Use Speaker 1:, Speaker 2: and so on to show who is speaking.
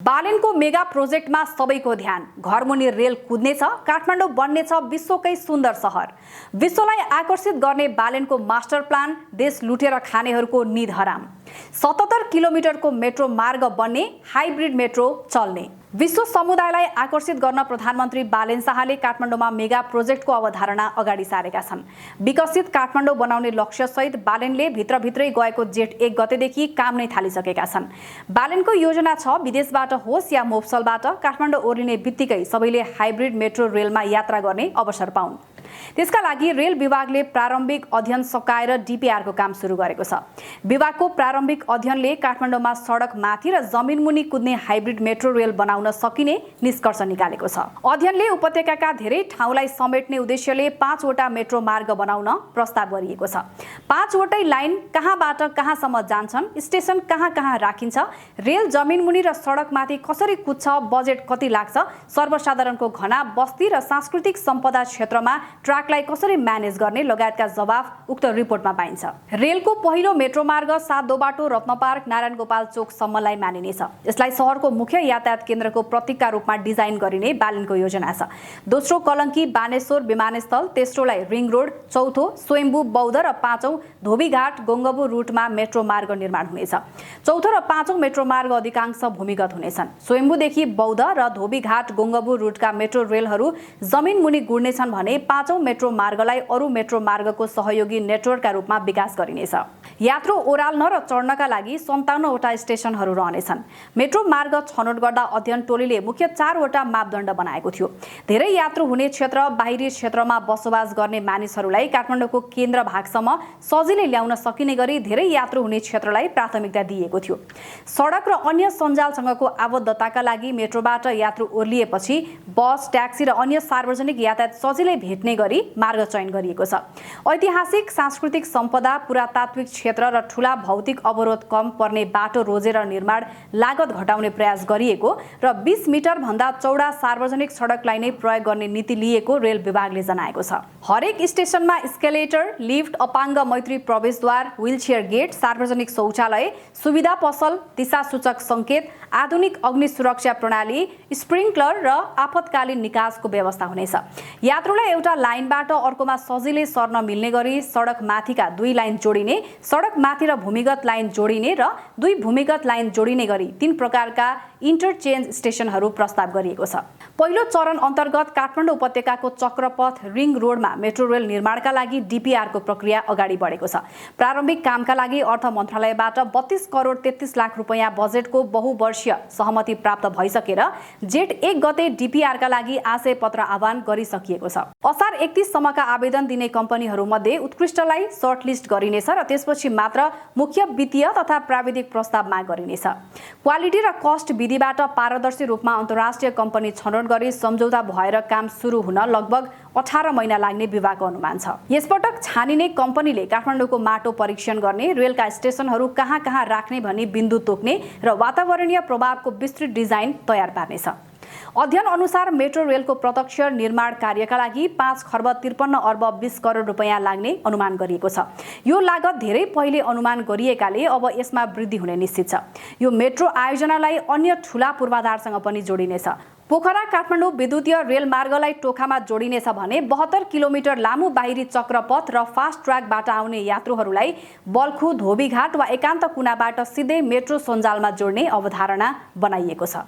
Speaker 1: बालेनको mega प्रोजेक्टमा सबैको ध्यान। घरमुनि rail कुद्नेछ, Kathmandu बन्नेछ विश्वकै सुन्दर सहर। विश्वलाई आकर्षित गर्ने बालेनको मास्टर प्लान देश लुटेर खानेहरूको निध हराम। 77 किलोमिटरको मेट्रो मार्ग बन्ने, हाइब्रिड मेट्रो चल्ने। विश्व समुदायलाई आकर्षित गर्न प्रधानमन्त्री बालेन शाहले काठमाडौँमा मेगा प्रोजेक्टको अवधारणा अगाडि सारेका छन्। विकसित काठमाडौँ बनाउने लक्ष्यसहित बालेनले भित्रभित्रै गएको जेठ 1 गतेदेखि काम नै थालिसकेका छन्। बालेनको योजना छ विदेशबाट होस् या मोफसलबाट काठमाडौँ ओर्लिने बित्तिकै सबैले हाइब्रिड मेट्रो रेलमा यात्रा गर्ने अवसर पाउन्। त्यसका लागि रेल विभागले प्रारम्भिक अध्ययन सकाएर डीपीआरको काम सुरु गरेको छ। विभागको प्रारम्भिक अध्ययनले काठमाडौँमा सडक माथि र जमिन मुनि कुद्ने हाइब्रिड मेट्रो रेल बनाउन सकिने निष्कर्ष निकालेको छ। अध्ययनले उपत्यकाका धेरै ठाउँलाई समेट्ने उद्देश्यले 5 वटा मेट्रो मार्ग बनाउन प्रस्ताव गरिएको छ। 5 वटै लाइन कहाँबाट कहाँसम्म जान्छन्, स्टेसन कहाँ कहाँ राखिन्छ, रेल जमिन मुनि र सडक माथि कसरी कुद्छ, बजेट कति लाग्छ, सर्वसाधारणको घना बस्ती र सांस्कृतिक सम्पदा क्षेत्रमा ट्र्याकलाई कसरी म्यानेज गर्ने लगायतका जवाफ उक्त रिपोर्टमा पाइन्छ। रेलको पहिलो मेट्रो मार्ग 7 दोबाटो रत्नपार्क नारायण गोपाल चोकसम्मलाई मानिनेछ। यसलाई शहरको मुख्य यातायात केन्द्रको प्रतीकका रूपमा डिजाइन गरिने बालेनको योजना छ। दोस्रो कलङ्की बानेश्वर विमानस्थल, तेस्रोलाई रिङ रोड, चौथो स्वयम्भू बौद्ध र पाँचौं धोबीघाट गोङ्गबु रुटमा मेट्रो मार्ग निर्माण हुनेछ। चौथो र पाँचौं मेट्रो मार्ग अधिकांश भूमिगत हुनेछन्। स्वयम्भूदेखि बौद्ध र धोबीघाट गोङ्गबु रुटका मेट्रो रेलहरू जमिन मुनि गुड्नेछन् भने पाँचौं मेट्रो मार्गलाई अरू मेट्रो मार्गको सहयोगी नेटवर्कका रूपमा विकास गरिनेछ। यात्रु ओह्राल्न र चढ्नका लागि 57 वटा स्टेसनहरू रहनेछन्। मेट्रो मार्ग छनौट गर्दा अध्ययन टोलीले मुख्य 4 वटा मापदण्ड बनाएको थियो। धेरै यात्रु हुने क्षेत्र, बाहिरी क्षेत्रमा बसोबास गर्ने मानिसहरूलाई काठमाडौँको केन्द्र भागसम्म सजिलै ल्याउन सकिने गरी धेरै यात्रु हुने क्षेत्रलाई प्राथमिकता दिएको थियो। सडक र अन्य सञ्जालसँगको आबद्धताका लागि मेट्रोबाट यात्रु ओर्लिएपछि बस, ट्याक्सी र अन्य सार्वजनिक यातायात सजिलै भेट्ने गरी मार्ग चयन गरिएको छ। ऐतिहासिक, सांस्कृतिक सम्पदा, पुरातात्विक क्षेत्र र ठूला भौतिक अवरोध कम पर्ने बाटो रोजेर निर्माण लागत घटाउने प्रयास गरिएको र 20 मिटर भन्दा चौडा सार्वजनिक सडकलाई नै प्रयोग गर्ने नीति लिएको रेल विभागले जनाएको छ। हरेक स्टेसनमा स्केलेटर, लिफ्ट, अपाङ्ग मैत्री प्रवेशद्वार, व्हीलचेयर गेट, सार्वजनिक शौचालय, सुविधा पसल, दिशासूचक सङ्केत, आधुनिक अग्नि सुरक्षा प्रणाली, स्प्रिङ्कलर र आपतकालीन निकासको व्यवस्था हुनेछ। यात्रुलाई एउटा लाइनबाट अर्कोमा सजिलै सर्न मिल्ने गरी सडक माथिका 2 लाइन जोडिने, सडक माथि र भूमिगत लाइन जोडिने र 2 भूमिगत लाइन जोडिने गरी 3 प्रकारका इन्टरचेन्ज स्टेसनहरू प्रस्ताव गरिएको छ। पहिलो चरण अन्तर्गत काठमाडौँ उपत्यकाको चक्रपथ रिङ रोडमा मेट्रो रेल निर्माणका लागि डीपीआरको प्रक्रिया अगाडि बढेको छ। प्रारम्भिक कामका लागि अर्थ मन्त्रालयबाट 32 करोड 33 लाख रुपैयाँ बजेटको बहुवर्षीय सहमति प्राप्त भइसकेर जेठ 1 गते डीपीआरका लागि आशय पत्र आह्वान गरिसकिएको छ। असार 31 सम्मका आवेदन दिने कम्पनीहरूमध्ये उत्कृष्टलाई सर्टलिस्ट गरिनेछ र त्यसपछि मात्र मुख्य वित्तीय तथा प्राविधिक प्रस्ताव माग गरिनेछ। क्वालिटी र कस्ट विधिबाट पारदर्शी रूपमा अन्तर्राष्ट्रिय कम्पनी छनौट गरी सम्झौता भएर काम सुरु हुन लगभग 18 महिना लाग्ने विभागको अनुमान छ। यसपटक छानिने कम्पनीले काठमाडौँको माटो परीक्षण गर्ने, रेलका स्टेसनहरू कहाँ कहाँ राख्ने भनी बिन्दु तोक्ने र वातावरणीय प्रभावको विस्तृत डिजाइन तयार पार्नेछ। अध्ययन अनुसार मेट्रो रेलको प्रत्यक्ष निर्माण कार्यका लागि 5 खर्ब 53 अर्ब 20 करोड रुपैयाँ लाग्ने अनुमान गरिएको छ। यो लागत धेरै पहिले अनुमान गरिएकाले अब यसमा वृद्धि हुने निश्चित छ। यो मेट्रो आयोजनालाई अन्य ठूला पूर्वाधारसँग पनि जोडिनेछ। पोखरा काठमाडौँ विद्युतीय रेल मार्गलाई टोखामा जोडिनेछ भने 72 किलोमिटर लामो बाहिरी चक्रपथ र फास्ट ट्र्याकबाट आउने यात्रुहरूलाई बल्खु, धोबीघाट वा एकान्त कुनाबाट सिधै मेट्रो सञ्जालमा जोड्ने अवधारणा बनाइएको छ।